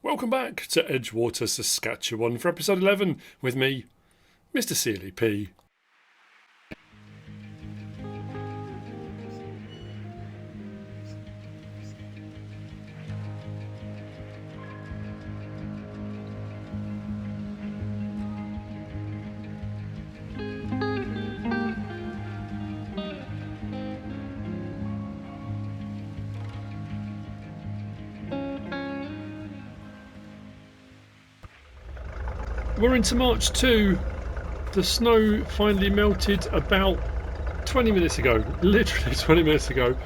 Welcome back to Edgewater, Saskatchewan for episode 11 with me, MrSealyp. We're into March 2. The snow finally melted about 20 minutes ago. Literally 20 minutes ago.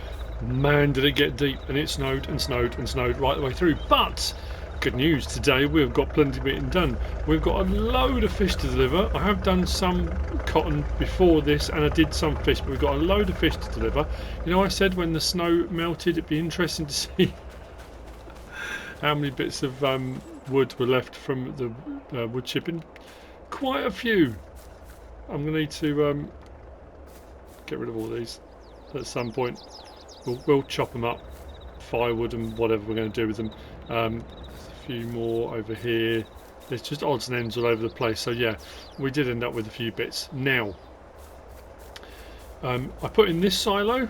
Man, did it get deep, and it snowed and snowed and snowed right the way through. But good news, today we've got plenty of it done. We've got a load of fish to deliver. I have done some cotton before this and I did some fish, but we've got a load of fish to deliver. You know, I said when the snow melted it'd be interesting to see how many bits of wood were left from the wood chipping. Quite a few. I'm going to need to get rid of all these at some point. We'll chop them up, firewood and whatever we're going to do with them. There's a few more over here. There's just odds and ends all over the place. So yeah, we did end up with a few bits. Now, I put in this silo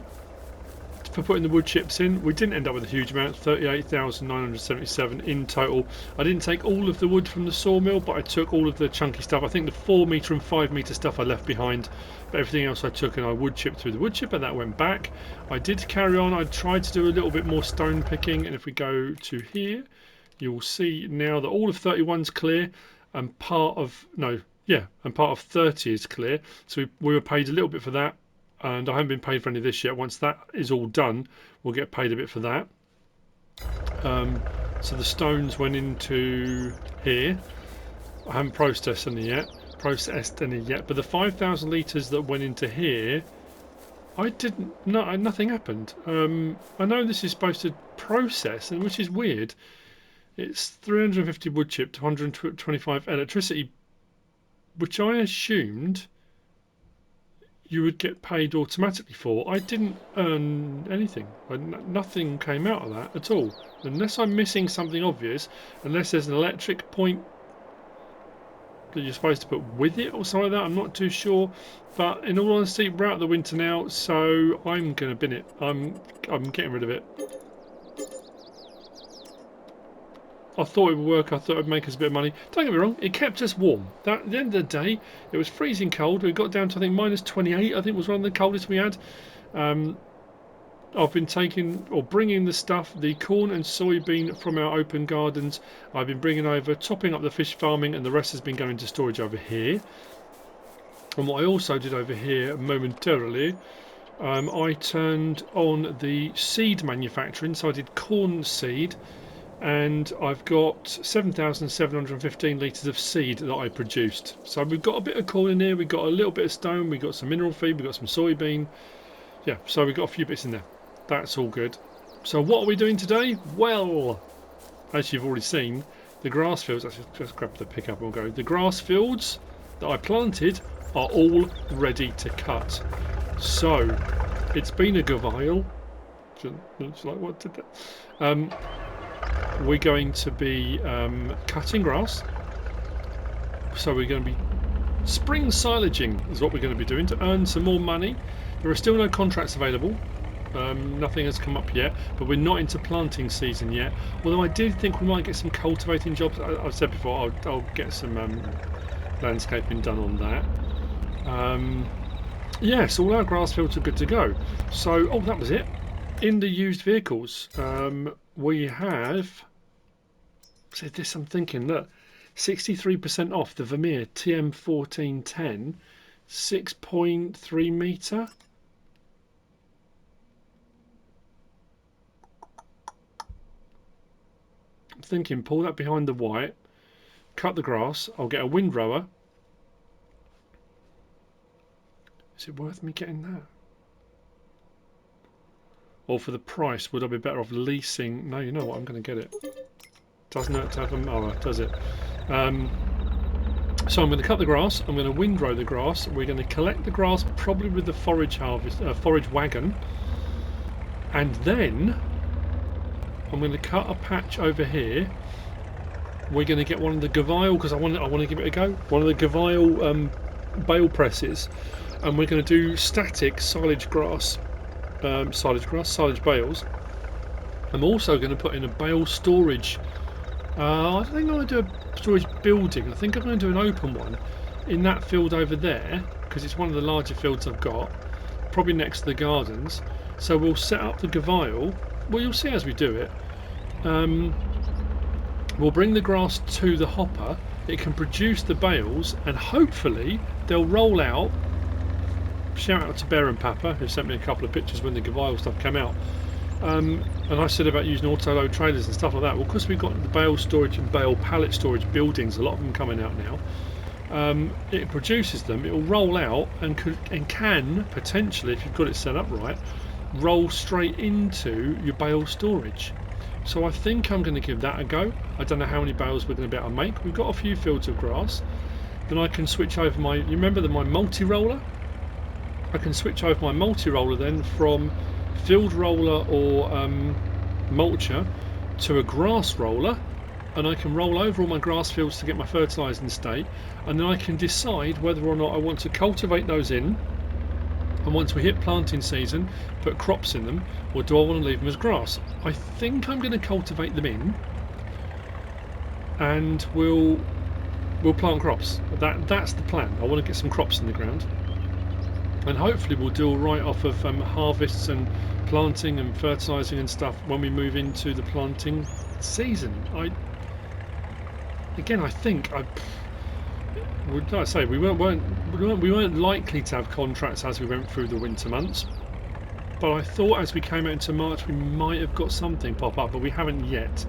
for putting the wood chips in. We didn't end up with a huge amount, 38,977 in total. I didn't take all of the wood from the sawmill, but I took all of the chunky stuff. I think the 4 metre and 5 metre stuff I left behind, but everything else I took and I wood chipped through the wood chipper. That went back. I did carry on. I tried to do a little bit more stone picking, and if we go to here, you'll see now that all of 31's clear, and part of 30 is clear. So we were paid a little bit for that. And I haven't been paid for any of this yet. Once that is all done, we'll get paid a bit for that. So the stones went into here. I haven't processed any yet. But the 5,000 litres that went into here, nothing happened. I know this is supposed to process, and which is weird. It's 350 wood chip to 125 electricity, which I assumed you would get paid automatically for. I didn't earn anything. Nothing came out of that at all. Unless I'm missing something obvious, unless there's an electric point that you're supposed to put with it or something like that, I'm not too sure. But in all honesty, we're out of the winter now, so I'm going to bin it. I'm getting rid of it. I thought it would work. I thought it would make us a bit of money. Don't get me wrong, it kept us warm. At the end of the day, it was freezing cold. We got down to, I think, minus 28. I think was one of the coldest we had. I've been bringing the stuff, the corn and soybean from our open gardens. I've been bringing over, topping up the fish farming, and the rest has been going to storage over here. And what I also did over here momentarily, I turned on the seed manufacturing. So I did corn seed. And I've got 7,715 litres of seed that I produced. So we've got a bit of corn in here, we've got a little bit of stone, we've got some mineral feed, we've got some soybean. Yeah, so we've got a few bits in there. That's all good. So what are we doing today? Well, as you've already seen, the grass fields, let's just grab the pickup and we'll go. The grass fields that I planted are all ready to cut. So, it's been a GOWEIL. It's like, what did that? We're going to be cutting grass, so we're going to be spring silaging is what we're going to be doing to earn some more money. There are still no contracts available, nothing has come up yet, but we're not into planting season yet, although I do think we might get some cultivating jobs. I've said before I'll get some landscaping done on that. Yes, all our grass fields are good to go. So that was it. In the used vehicles, we have, so this I'm thinking, look, 63% off the Vermeer TM1410, 6.3 metre. I'm thinking, pull that behind the white, cut the grass, I'll get a windrower. Is it worth me getting that? Or for the price, would I be better off leasing? No, you know what, I'm going to get it. Doesn't hurt to have a mower, does it? So I'm going to cut the grass, I'm going to windrow the grass, we're going to collect the grass probably with the forage wagon, and then I'm going to cut a patch over here we're going to get one of the GOWEIL, because I want to give it a go. One of the GOWEIL bale presses, and we're going to do static silage bales. I'm also going to put in a bale storage. I don't think I'm going to do a storage building. I think I'm going to do an open one in that field over there, because it's one of the larger fields I've got, probably next to the gardens. So we'll set up the GOWEIL. Well, you'll see as we do it. We'll bring the grass to the hopper. It can produce the bales, and hopefully they'll roll out. Shout out to Bear and Papa, who sent me a couple of pictures when the GOWEIL stuff came out. And I said about using auto-load trailers and stuff like that. Well, because we've got the bale storage and bale pallet storage buildings, a lot of them coming out now, it produces them, it will roll out and can potentially, if you've got it set up right, roll straight into your bale storage. So I think I'm going to give that a go. I don't know how many bales we're going to be able to make. We've got a few fields of grass. Then I can switch over my, you remember my multi-roller? I can switch over my multi-roller then from field roller or mulcher to a grass roller, and I can roll over all my grass fields to get my fertilising state, and then I can decide whether or not I want to cultivate those in, and once we hit planting season put crops in them, or do I want to leave them as grass. I think I'm going to cultivate them in, and we'll plant crops. That's the plan. I want to get some crops in the ground, and hopefully we'll do all right off of harvests and planting and fertilising and stuff when we move into the planting season. I think like I say, we weren't likely to have contracts as we went through the winter months, but I thought as we came out into March we might have got something pop up, but we haven't yet.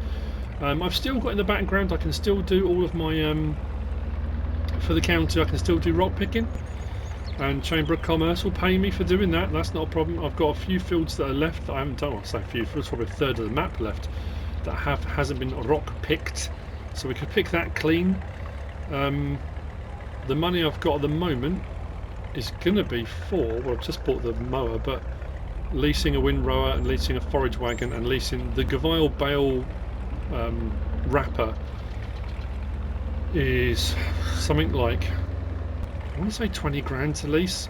I've still got in the background, I can still do all of my for the county, I can still do rock picking, and Chamber of Commerce will pay me for doing that. That's not a problem. I've got a few fields that are left that I haven't done. I'll say a few fields, probably a third of the map left that hasn't been rock picked, so we could pick that clean. The money I've got at the moment is going to be for, well, I've just bought the mower, but leasing a windrower and leasing a forage wagon and leasing the GOWEIL bale wrapper is something like, I want to say 20 grand to lease,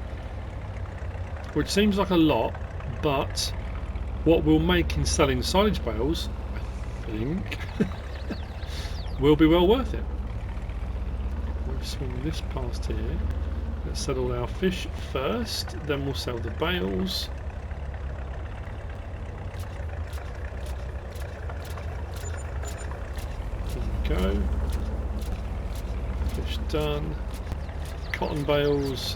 which seems like a lot, but what we'll make in selling silage bales, I think, will be well worth it. We'll swing this past here. Let's sell all our fish first, then we'll sell the bales. There we go. Fish done. Cotton bales.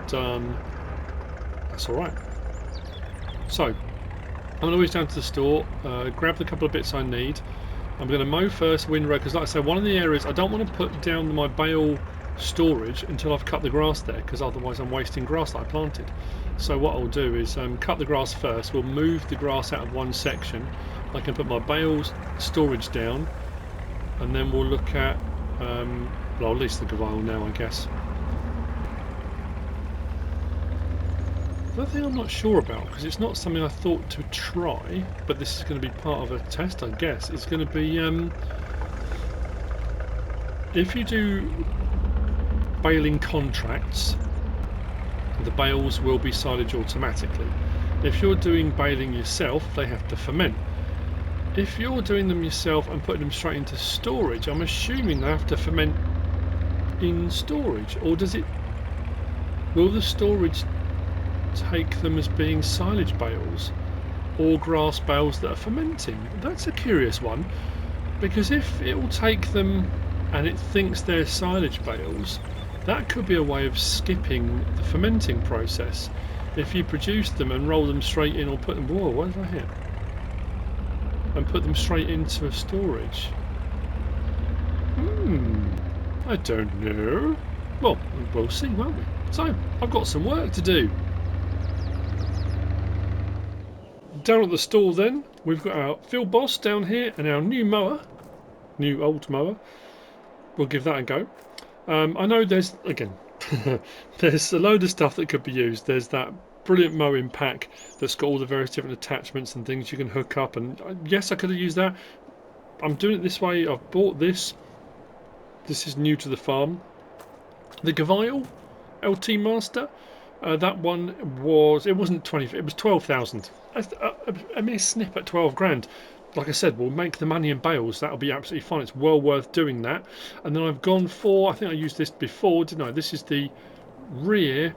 Done. That's alright. So, I'm going to whiz down to the store, grab the couple of bits I need. I'm going to mow first, windrow, because like I said, one of the areas I don't want to put down my bale storage until I've cut the grass there, because otherwise I'm wasting grass that I planted. So what I'll do is cut the grass first. We'll move the grass out of one section. I can put my bales storage down, and then we'll look at well, I'll lease the GOWEIL now, I guess. Another thing I'm not sure about, because it's not something I thought to try, but this is going to be part of a test, I guess. It's going to be if you do baling contracts, the bales will be silage automatically. If you're doing baling yourself, they have to ferment. If you're doing them yourself and putting them straight into storage, I'm assuming they have to ferment in storage, or will the storage take them as being silage bales or grass bales that are fermenting? That's a curious one, because if it will take them and it thinks they're silage bales, that could be a way of skipping the fermenting process. If you produce them and roll them straight in, or put them, whoa, what did I hit? And put them straight into a storage. I don't know. Well, we'll see, won't we? So, I've got some work to do. Down at the stall then, we've got our field boss down here and our new old mower. We'll give that a go. I know there's, again, there's a load of stuff that could be used. There's that brilliant mowing pack that's got all the various different attachments and things you can hook up. And yes, I could have used that. I'm doing it this way. I've bought this. This is new to the farm. The GOWEIL LT Master. That one was, it wasn't 20, it was 12,000. A mere snip at 12 grand. Like I said, we'll make the money in bales. That'll be absolutely fine. It's well worth doing that. And then I've gone for, I think I used this before, didn't I? This is the rear,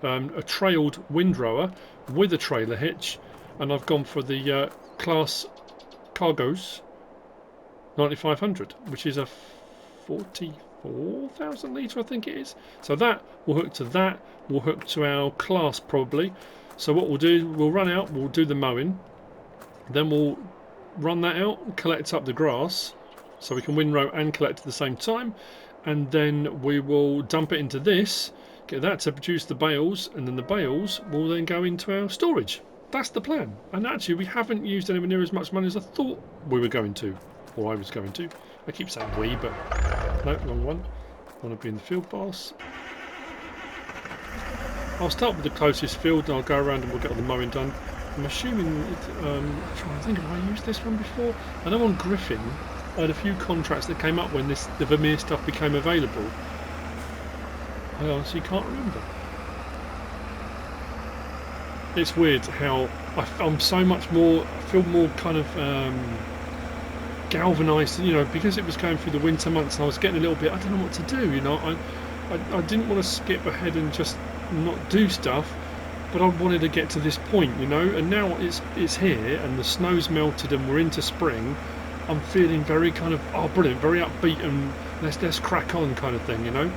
a trailed windrower with a trailer hitch. And I've gone for the Class Cargos 9500, which is a 44,000 litre, I think it is. So that will hook to that. We'll hook to our Class probably. So what we'll do, we'll run out, we'll do the mowing. Then we'll run that out and collect up the grass. So we can windrow and collect at the same time. And then we will dump it into this, get that to produce the bales. And then the bales will then go into our storage. That's the plan. And actually we haven't used anywhere near as much money as I thought we were going to. Or I was going to. I keep saying we, but no, wrong one. I want to be in the field boss. I'll start with the closest field and I'll go around and we'll get all the mowing done. I'm assuming, I'm trying to think, have I used this one before? I know on Griffin I had a few contracts that came up when the Vermeer stuff became available. I honestly can't remember. It's weird how I'm so much more, I feel more kind of galvanised, you know, because it was going through the winter months and I was getting a little bit, I don't know what to do, you know, I didn't want to skip ahead and just not do stuff, but I wanted to get to this point, you know, and now it's here and the snow's melted and we're into spring. I'm feeling very kind of, oh brilliant, very upbeat and let's crack on kind of thing, you know.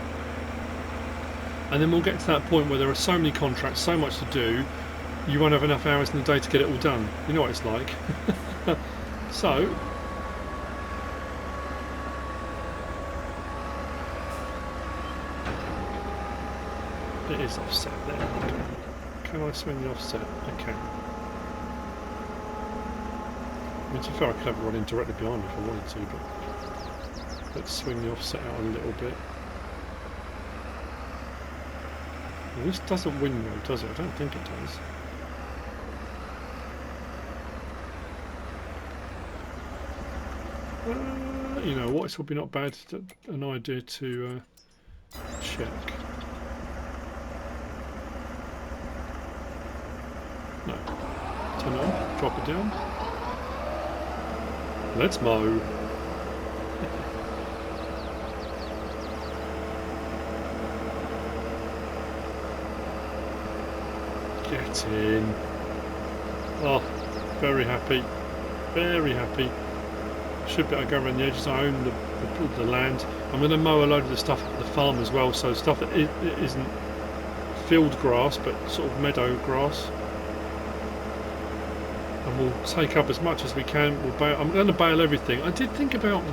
And then we'll get to that point where there are so many contracts, so much to do, you won't have enough hours in the day to get it all done. You know what it's like. So it is offset there. Okay. Can I swing the offset? Okay. I mean, to be fair, I could have it running directly behind me if I wanted to, but let's swing the offset out a little bit. Well, this doesn't windrow, does it? I don't think it does. You know what? It's probably not bad. An idea to check. No. Turn it on. Drop it down. Let's mow. Get in. Oh, very happy. Very happy. Should be able to go around the edges. I own the land. I'm going to mow a load of the stuff at the farm as well, so stuff that it isn't field grass but sort of meadow grass. And we'll take up as much as we can. We'll bale. I'm going to bale everything. I did think about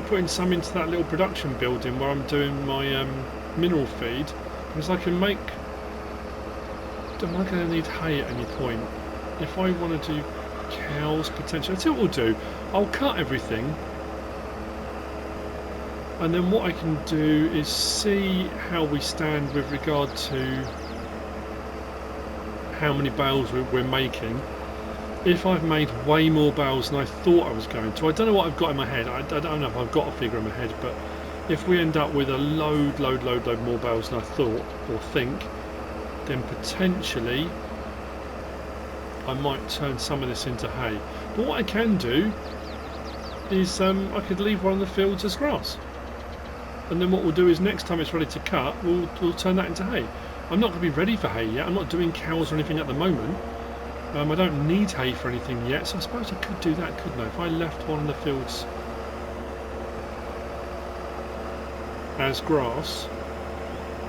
putting some into that little production building where I'm doing my mineral feed, because I can make. Am I going to need hay at any point? If I want to do cows potentially, I'll tell you what we'll do. I'll cut everything, and then what I can do is see how we stand with regard to how many bales we're making. If I've made way more bales than I thought I was going to, I don't know what I've got in my head. I don't know if I've got a figure in my head, but if we end up with a load more bales than I thought or think, then potentially I might turn some of this into hay. But what I can do is I could leave one of the fields as grass, and then what we'll do is next time it's ready to cut, we'll turn that into hay. I'm not going to be ready for hay yet. I'm not doing cows or anything at the moment. I don't need hay for anything yet, so I suppose I could do that, couldn't I? If I left one of the fields as grass,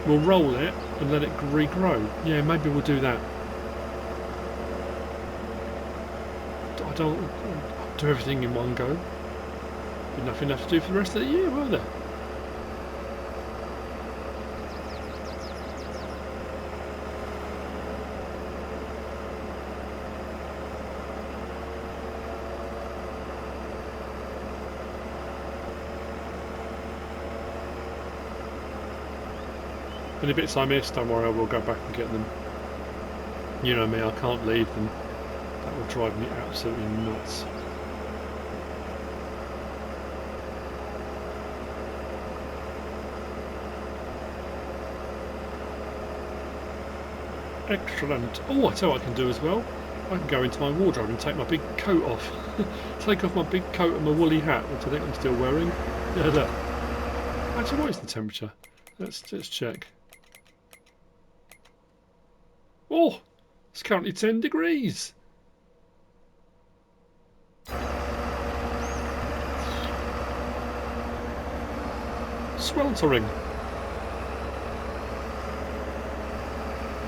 we'll roll it and let it regrow. Yeah, maybe we'll do that. I don't do everything in one go. Be nothing left to do for the rest of the year, will there? Any bits I missed, don't worry, I will go back and get them. You know me, I can't leave them. That would drive me absolutely nuts. Excellent. Oh, I tell you what I can do as well. I can go into my wardrobe and take my big coat off. Take off my big coat and my woolly hat, which I think I'm still wearing. Yeah, look. Actually, what is the temperature? Let's check. Oh, it's currently 10 degrees. Sweltering.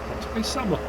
Practically summer.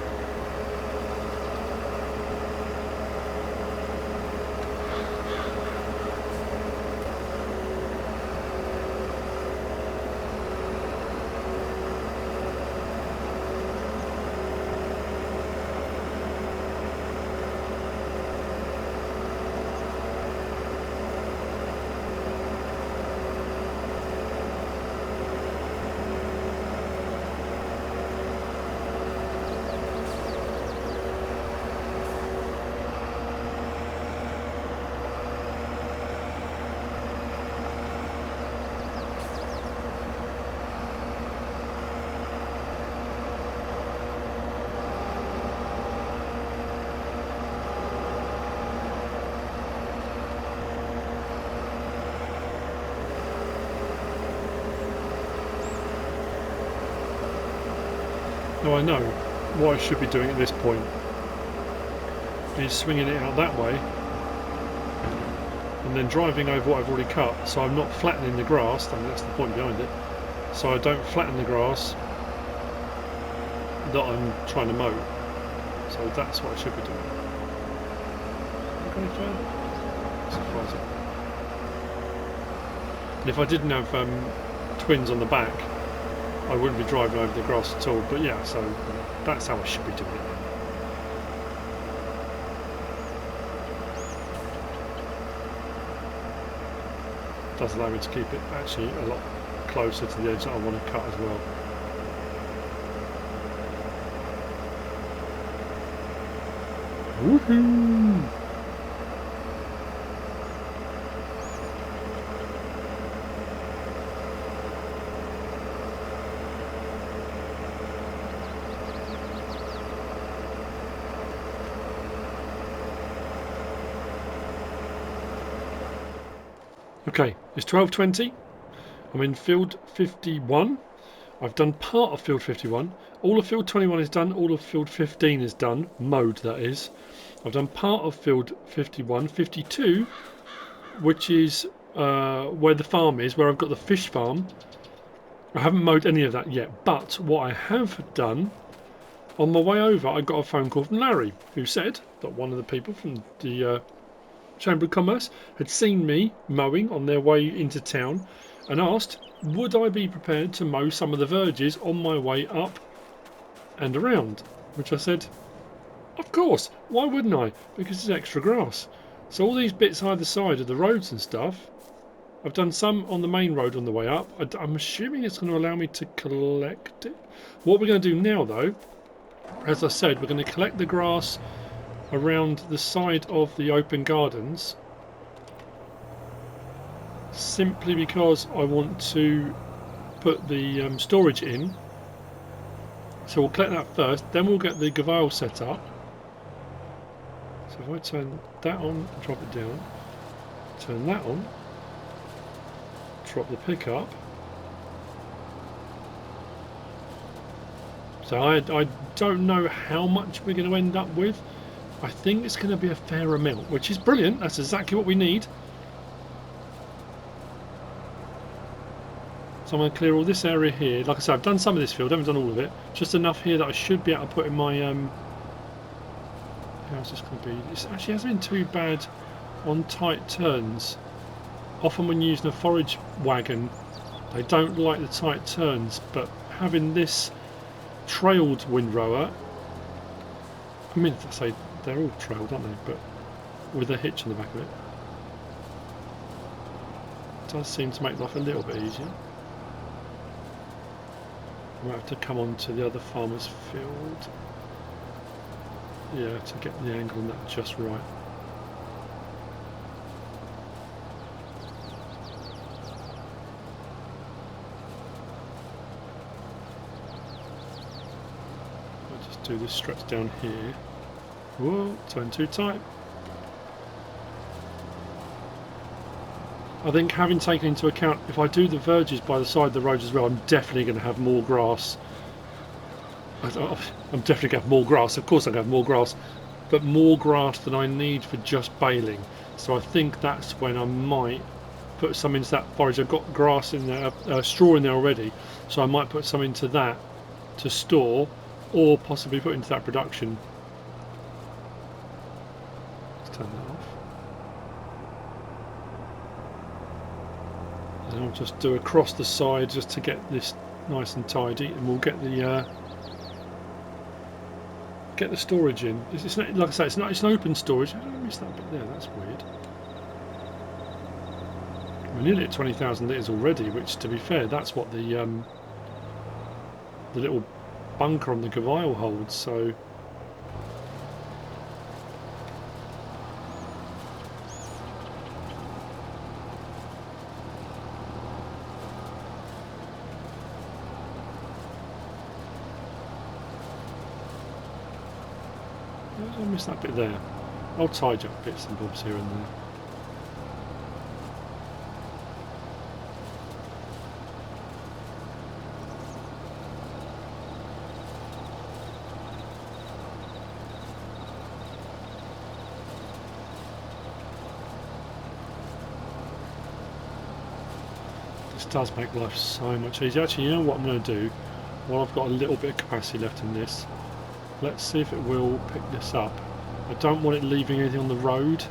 Now I know what I should be doing at this point is swinging it out that way and then driving over what I've already cut, so I'm not flattening the grass. I mean, that's the point behind it. So I don't flatten the grass that I'm trying to mow. So that's what I should be doing. Okay, further. Surprising. And if I didn't have twins on the back, I wouldn't be driving over the grass at all. But yeah, so that's how I should be doing it. Does allow me to keep it actually a lot closer to the edge that I want to cut as well. Woohoo! Okay, it's 12:20. I'm in field 51. I've done part of field 51. All of field 21 is done. All of field 15 is done. Mowed, that is. I've done part of field 51. 52, which is where the farm is, where I've got the fish farm. I haven't mowed any of that yet. But what I have done, on my way over, I got a phone call from Larry, who said that one of the people from the Chamber of Commerce had seen me mowing on their way into town and asked would I be prepared to mow some of the verges on my way up and around, which I said of course, why wouldn't I, because it's extra grass. So all these bits either side of the roads and stuff, I've done some on the main road on the way up. I'm assuming it's going to allow me to collect it. What we're going to do now though, as I said, we're going to collect the grass around the side of the open gardens, simply because I want to put the storage in. So we'll collect that first, then we'll get the GOWEIL set up. So if I turn that on, drop it down, turn that on, drop the pickup. So I don't know how much we're going to end up with. I think it's going to be a fair amount, which is brilliant. That's exactly what we need. So I'm going to clear all this area here. Like I said, I've done some of this field, I haven't done all of it. Just enough here that I should be able to put in my... how's this going to be? It actually hasn't been too bad on tight turns. Often when using a forage wagon, they don't like the tight turns, but having this trailed windrower, I mean, if I say they're all trailed, aren't they? But with a hitch in the back of it, does seem to make life a little bit easier. I might have to come on to the other farmer's field. Yeah, to get the angle on that just right. I'll just do this stretch down here. Whoa, turn too tight. I think having taken into account, if I do the verges by the side of the roads as well, I'm definitely going to have more grass. I'm definitely going to have more grass. Of course I'm going to have more grass, but more grass than I need for just baling. So I think that's when I might put some into that forage. I've got grass in there, straw in there already, so I might put some into that to store, or possibly put into that production. Let's turn that off. And I'll just do across the side just to get this nice and tidy, and we'll get the storage in. It's not, like I say, it's an open storage. I missed that bit there. That's weird. We're nearly at 20,000 litres already, which, to be fair, that's what the little bunker on the GOWEIL holds. So. I missed that bit there. I'll tidy up bits and bobs here and there. This does make life so much easier. Actually, you know what I'm going to do? While I've got a little bit of capacity left in this, let's see if it will pick this up. I don't want it leaving anything on the road.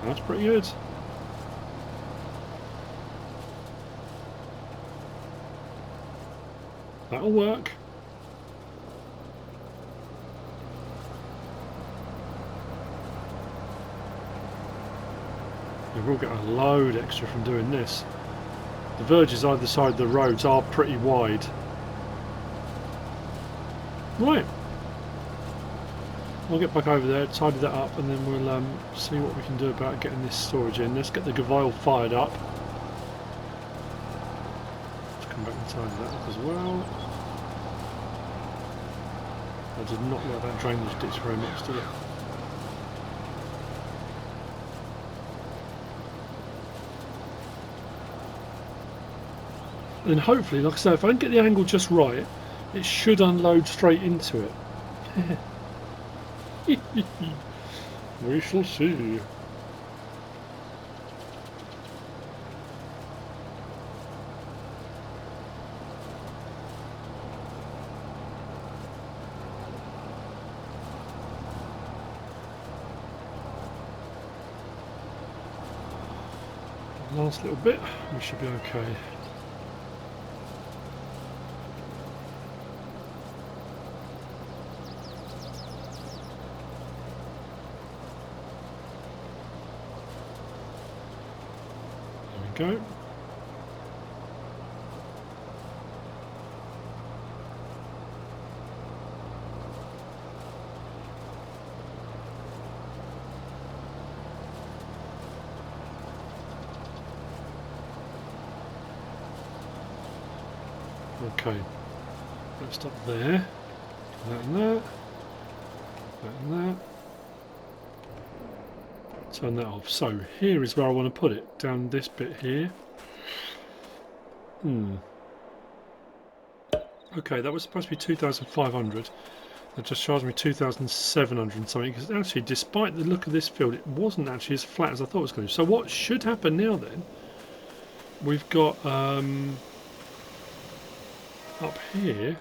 That's pretty good. That'll work. We will get a load extra from doing this. The verges either side of the roads are pretty wide. Right. I'll get back over there, tidy that up, and then we'll see what we can do about getting this storage in. Let's get the GOWEIL fired up. Let's come back and tidy that up as well. I did not like that drainage ditch very much, did it? And hopefully, like I say, if I can get the angle just right, it should unload straight into it. We shall see. Last little bit, we should be okay. Go. Okay, let's stop there. That and that. That and that. Turn that off. So here is where I want to put it, down this bit here. Okay, that was supposed to be 2,500. That just charged me 2,700 and something, because actually, despite the look of this field, it wasn't actually as flat as I thought it was going to be. So what should happen now then, we've got up here,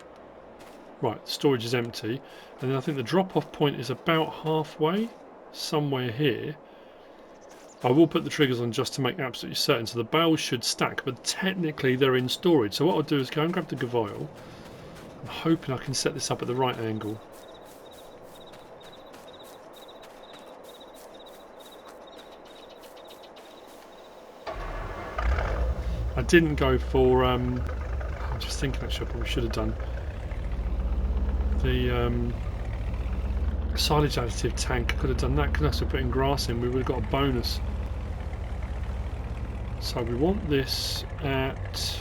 right, storage is empty, and then I think the drop-off point is about halfway, somewhere here. I will put the triggers on just to make absolutely certain. So the bales should stack, but technically they're in storage. So what I'll do is go and grab the GOWEIL. I'm hoping I can set this up at the right angle. I didn't go for. I'm just thinking actually I probably should have done the silage additive tank. I could have done that because I was putting grass in. We would have got a bonus. So we want this at.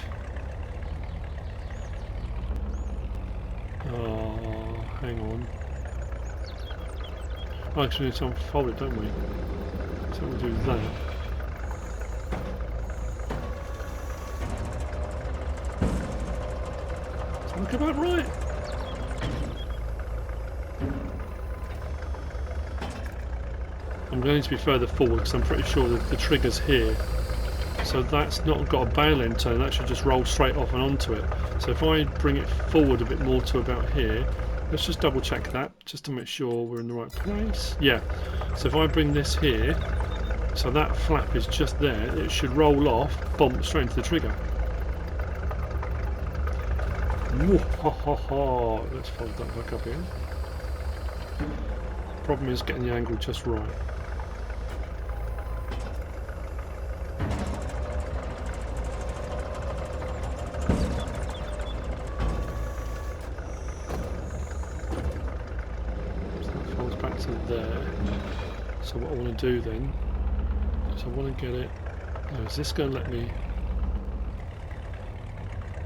Oh, hang on. Oh, actually, we need to unfold it, don't we? So we'll do that. Does that look about right? I'm going to be further forward because I'm pretty sure that the trigger's here. So that's not got a bale end turn, that should just roll straight off and onto it. So if I bring it forward a bit more to about here, let's just double check that, just to make sure we're in the right place. Yeah, so if I bring this here, so that flap is just there, it should roll off, bomb, straight into the trigger. Let's fold that back up here. Problem is getting the angle just right. So what I want to do then is I want to get it. Oh, is this going to let me?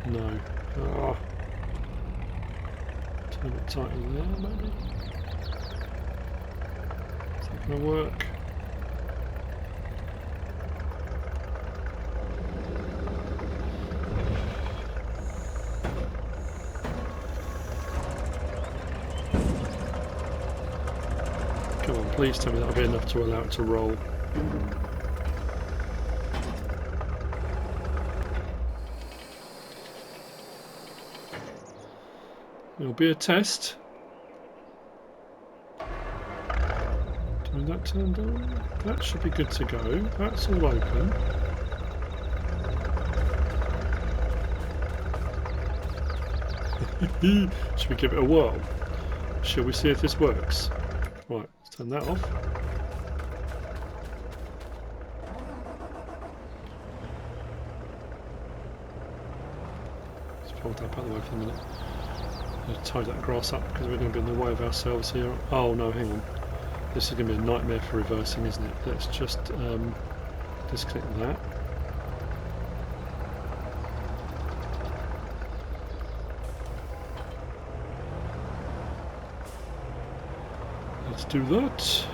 No. Ah. Turn it tighter there, maybe. Is that going to work? Come on, please tell me that'll be enough to allow it to roll. It'll be a test. Turn that turned on. That should be good to go. That's all open. Should we give it a whirl? Shall we see if this works? Right, let's turn that off. Let's fold that out of the way for a minute. Let's tie that grass up because we're going to be in the way of ourselves here. Oh no, hang on. This is going to be a nightmare for reversing, isn't it? Let's just disconnect that. Let's do that.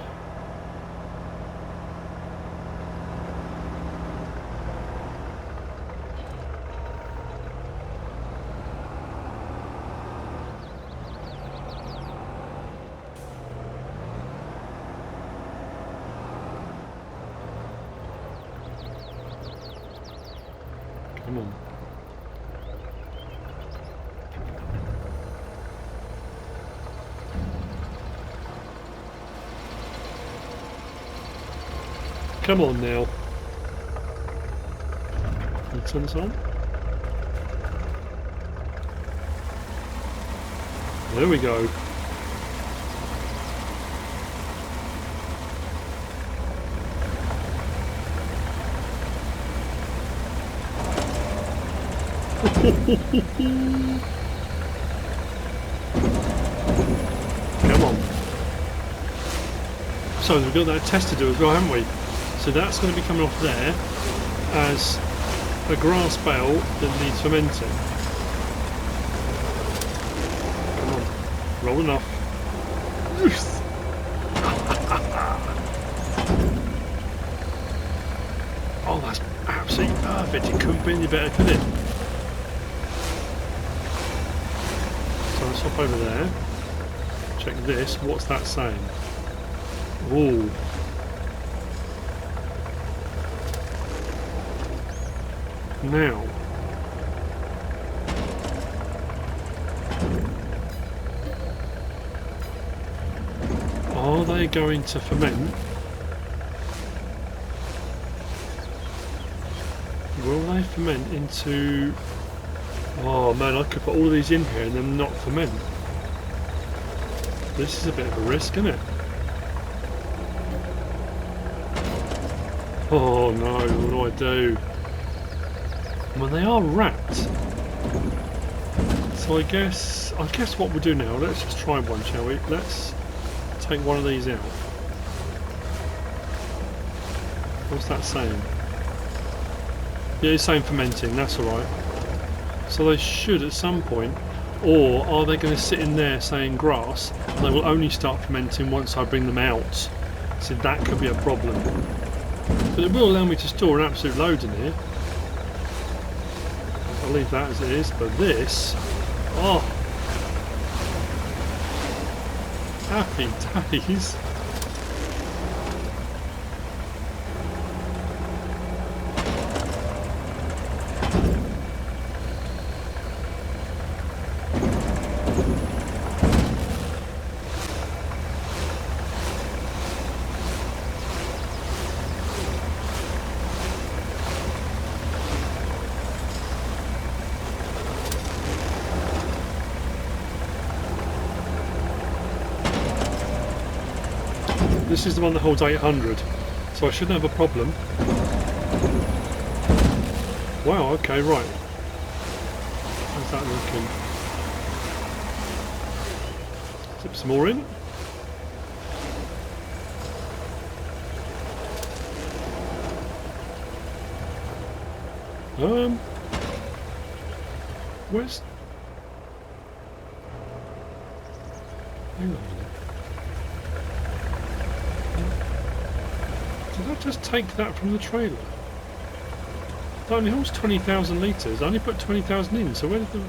Come on. Come on now. Can you turn this on? There we go. Come on. So we've got that test to do as well, haven't we? So that's going to be coming off there as a grass bale that needs fermenting. Come on, roll enough. Oh, that's absolutely perfect. It couldn't be any better, could it? So let's hop over there. Check this. What's that saying? Ooh. Now, are they going to ferment? Will they ferment into... Oh man, I could put all of these in here and then not ferment. This is a bit of a risk, isn't it? Oh no, what do I do? Well, they are wrapped. So I guess what we'll do now, let's just try one, shall we? Let's take one of these out. What's that saying? Yeah, it's saying fermenting, that's alright. So they should at some point, or are they going to sit in there saying grass, and they will only start fermenting once I bring them out? So that could be a problem. But it will allow me to store an absolute load in here. I'll leave that as it is, but this... Oh! Happy days! This is the one that holds 800, so I shouldn't have a problem. Wow, okay, right. How's that looking? Tip some more in. Where's... Hang on a minute. Did I just take that from the trailer? That only holds 20,000 litres. I only put 20,000 in, so where did the...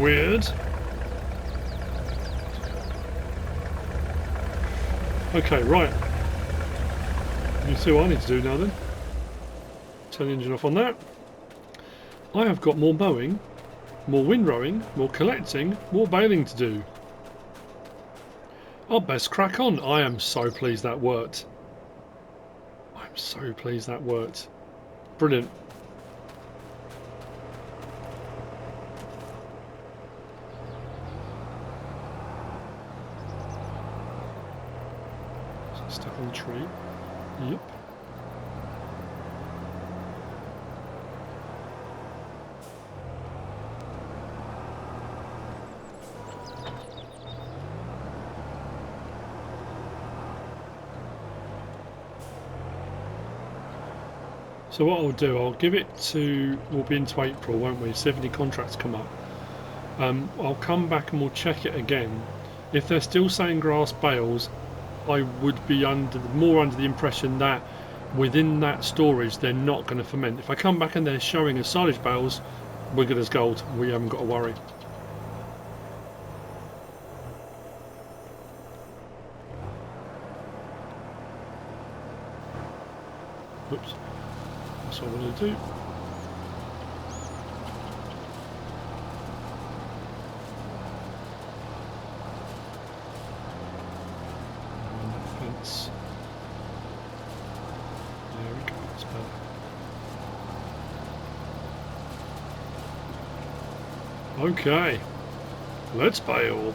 Weird. Okay, right. You see what I need to do now then? Turn the engine off on that. I have got more mowing, more windrowing, more collecting, more baling to do. I'll best crack on. I am so pleased that worked. I'm so pleased that worked. Brilliant. Stuck on the tree. Yep. So what I'll do, I'll give it to, we'll be into April, won't we? See if any contracts come up. I'll come back and we'll check it again. If they're still saying grass bales, I would be more under the impression that within that storage they're not going to ferment. If I come back and they're showing as silage bales, we're good as gold. We haven't got to worry. Oops. That's what I want to do. And that fence. There we go, that's better. Okay, let's bale.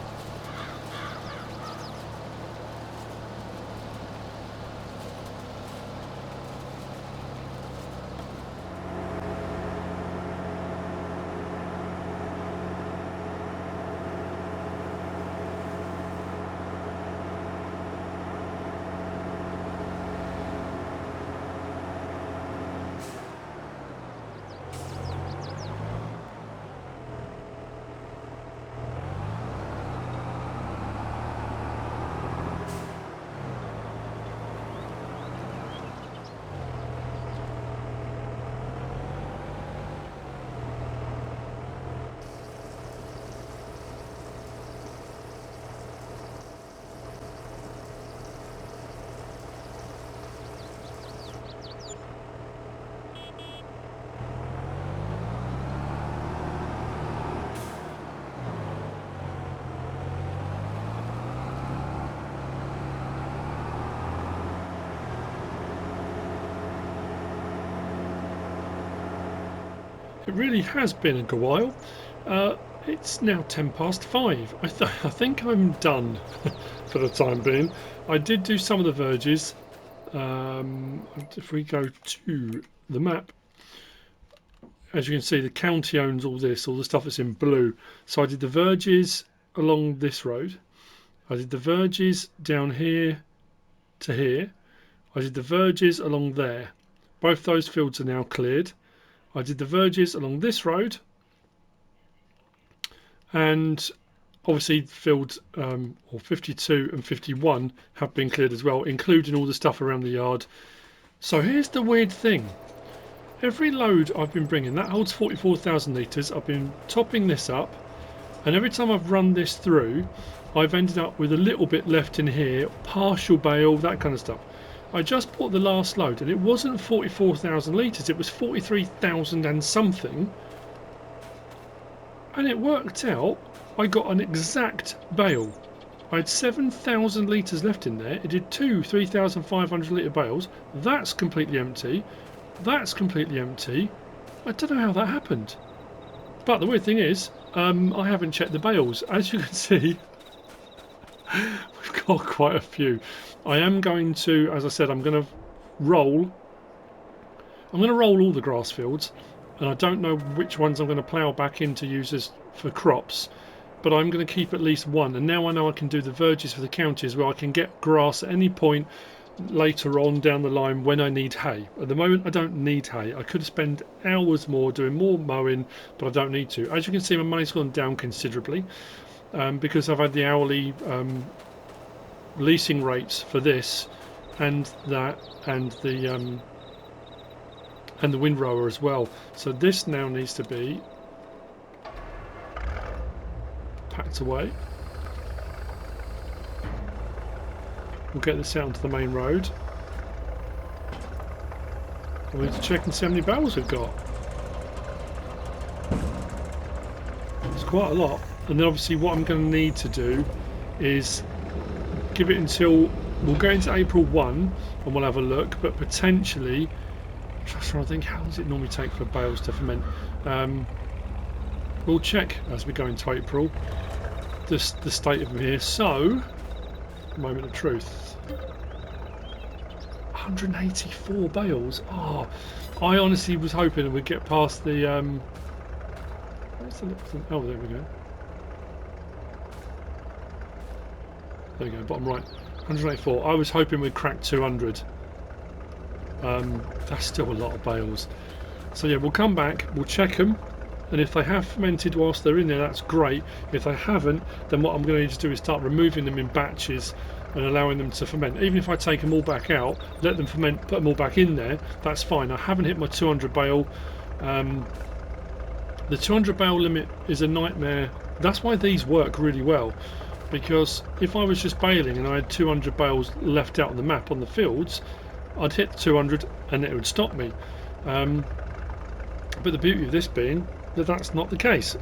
It really has been a while. It's now 5:10. I think I'm done for the time being. I did do some of the verges. If we go to the map, as you can see, the county owns all this, all the stuff that's in blue. So I did the verges along this road. I did the verges down here to here. I did the verges along there. Both those fields are now cleared. I did the verges along this road, and obviously fields 52 and 51 have been cleared as well, including all the stuff around the yard. So here's the weird thing. Every load I've been bringing, that holds 44,000 litres. I've been topping this up, and every time I've run this through, I've ended up with a little bit left in here, partial bale, that kind of stuff. I just bought the last load, and it wasn't 44,000 litres, it was 43,000 and something. And it worked out, I got an exact bale. I had 7,000 litres left in there. It did two 3,500 litre bales. That's completely empty. That's completely empty. I don't know how that happened. But the weird thing is, I haven't checked the bales. As you can see, we've got quite a few. I am going to, as I said, I'm going to roll all the grass fields, and I don't know which ones I'm going to plough back in to use as for crops, but I'm going to keep at least one. And now I know I can do the verges for the counties where I can get grass at any point later on down the line when I need hay. At the moment I don't need hay. I could spend hours more doing more mowing, but I don't need to. As you can see, my money's gone down considerably because I've had the hourly leasing rates for this and that, and the windrower as well. So this now needs to be packed away. We'll get this out onto the main road. We need to check and see how many barrels we've got. It's quite a lot. And then obviously what I'm going to need to do is give it until, we'll go into April 1 and we'll have a look, but potentially, I'm just trying to think, how does it normally take for bales to ferment? We'll check as we go into April the state of them here. So, moment of truth. 184 bales. Oh, I honestly was hoping we'd get past the where's the oh, there we go. There we go, bottom right. 184. I was hoping we'd crack 200. That's still a lot of bales. So yeah, we'll come back, we'll check them, and if they have fermented whilst they're in there, that's great. If they haven't, then what I'm going to need to do is start removing them in batches and allowing them to ferment. Even if I take them all back out, let them ferment, put them all back in there, that's fine. I haven't hit my 200 bale. The 200 bale limit is a nightmare. That's why these work really well, because if I was just baling and I had 200 bales left out on the map on the fields, I'd hit 200 and it would stop me. But the beauty of this being that that's not the case,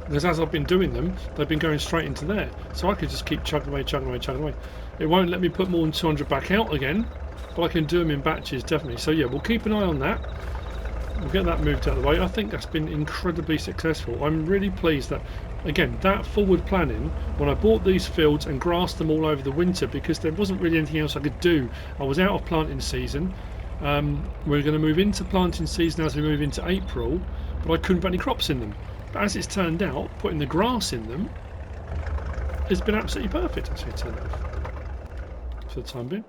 because as I've been doing them, they've been going straight into there, so I could just keep chugging away, chugging away, chugging away. It won't let me put more than 200 back out again, but I can do them in batches, definitely. So yeah, we'll keep an eye on that. We'll get that moved out of the way. I think that's been incredibly successful. I'm really pleased that, again, that forward planning, when I bought these fields and grassed them all over the winter, because there wasn't really anything else I could do. I was out of planting season. We're going to move into planting season as we move into April, but I couldn't put any crops in them. But as it's turned out, putting the grass in them has been absolutely perfect. Actually, turn it off for the time being,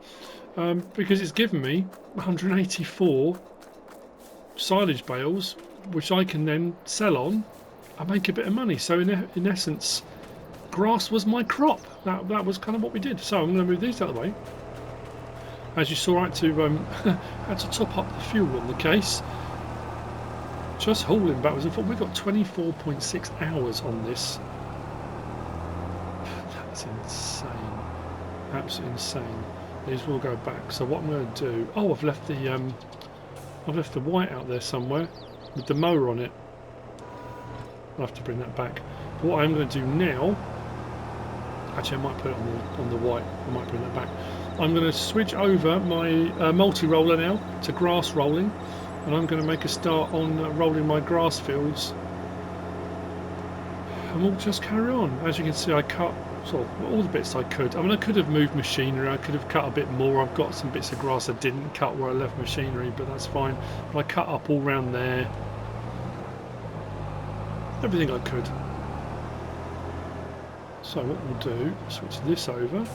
because it's given me 184 silage bales, which I can then sell on and make a bit of money. So in essence, grass was my crop. That was kind of what we did. So I'm going to move these out of the way. As you saw, I had to top up the fuel on the case. Just hauling backwards and forth. We've got 24.6 hours on this. That's insane. Absolutely insane. These will go back. So what I'm going to do... Oh, I've left the white out there somewhere with the mower on it. I'll have to bring that back. But what I'm going to do now... Actually, I might put it on the white. I might bring that back. I'm going to switch over my multi-roller now to grass rolling, and I'm going to make a start on rolling my grass fields, and we'll just carry on. As you can see, I cut sort of all the bits I could. I mean, I could have moved machinery, I could have cut a bit more. I've got some bits of grass I didn't cut where I left machinery, but that's fine. But I cut up all round there. Everything I could. So what we'll do, switch this over.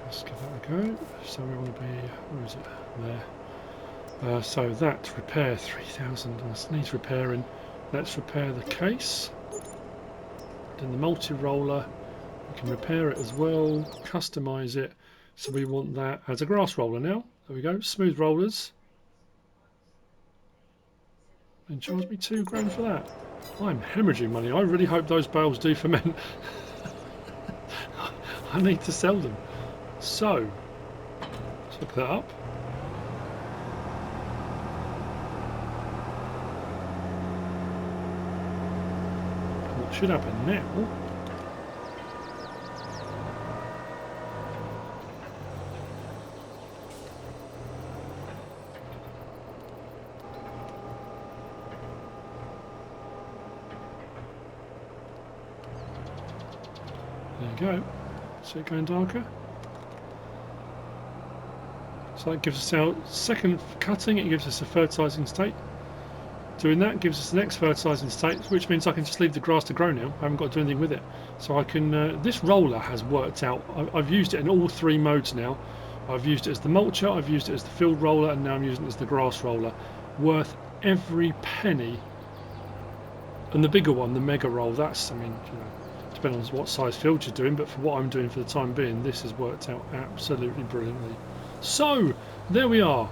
Let's give that a go. So we want to be, where is it? There. So that repair 3000, this needs repairing. Let's repair the case. Then the multi-roller, we can repair it as well, customize it. So we want that as a grass roller now. There we go, smooth rollers. And charge me £2 for that. I'm hemorrhaging money. I really hope those bales do ferment. I need to sell them. So, let's look that up. And what should happen now? There you go. See it going darker? So that gives us our second cutting, it gives us a fertilising state. Doing that gives us the next fertilising state, which means I can just leave the grass to grow now. I haven't got to do anything with it. So I can, this roller has worked out. I've used it in all three modes now. I've used it as the mulcher, I've used it as the field roller, and now I'm using it as the grass roller. Worth every penny. And the bigger one, the mega roll, that's, I mean, you know, depending on what size field you're doing, but for what I'm doing for the time being, this has worked out absolutely brilliantly. So, there we are.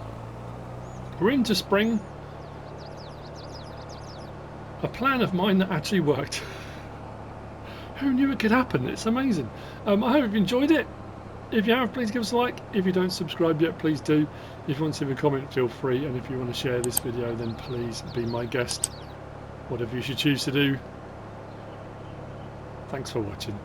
We're into spring. A plan of mine that actually worked. Who knew it could happen? It's amazing. I hope you've enjoyed it. If you have, please give us a like. If you don't subscribe yet, please do. If you want to leave a comment, feel free. And if you want to share this video, then please be my guest. Whatever you should choose to do. Thanks for watching.